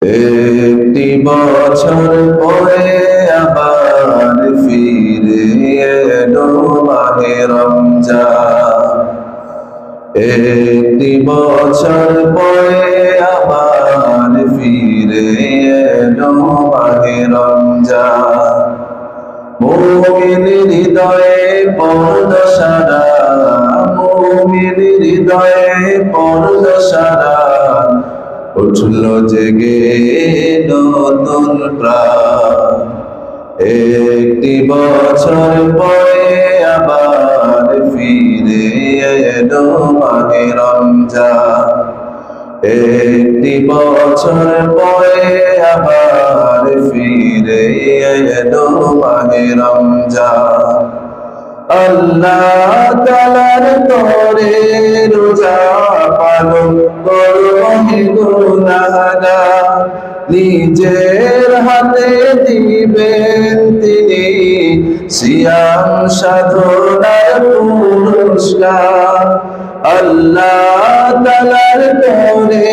একটি বছর পরে আবার ফিরে এলো মাহে রমজান। একটি বছর পরে আবার ফিরে এলো মাহে রমজান। মুমিন হৃদয়ে পড়ল সারা, মুমিন হৃদয়ে পড়ল সারা, উঠল জেগে নতুন প্রাণ। একটি বছর পরে আবার ফিরে এলো মাহে রমজান। একটি বছর পরে আবার ফিরে এলো মাহে রমজান। আল্লাহ তাআলার তরে রোজা পালন করো হে গুনাহগার, নিজের হাতে দিবেন তিনি সিয়াম সাধনার পুরস্কার। আল্লাহ তাআলার তরে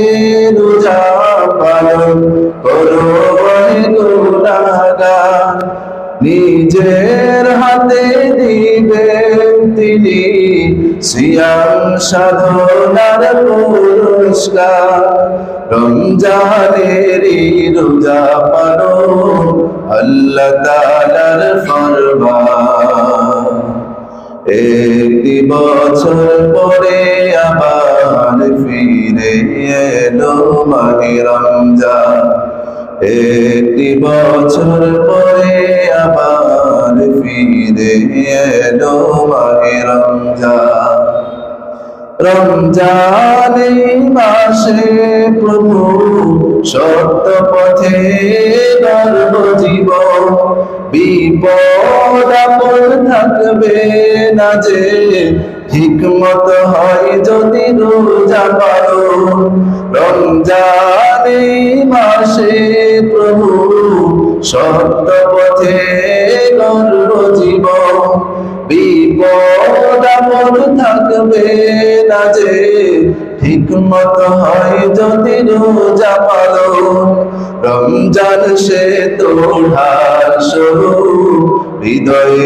রোজা পালন করো হে গুনাহগার, নিজের হাতে দিবেন তিনি সিয়াম সাধনার পুরস্কার। রমজানেরই রোজা পালন আল্লাহ তাআলার ফরমান। একটি বছর পরে আবার ফিরে এলো মাহে রমজান। একটি বছর পরে আবার ফিরে এলো মাহে রমজান। রমজান মাসে প্রভু সত্য পথে গর্ব জীবন, বিপদ আপদ থাকবে না যে, হিকমত হয় যদি রোজা পারো। রমজান মাসে প্রভু সত্য পথে গর্ব জীবন, বিপদ আপদ থাকবে না যে, হিকমত হয় যদি রোজা পালন। রমজান সে তো ঢাল স্বরূপ হৃদয়ে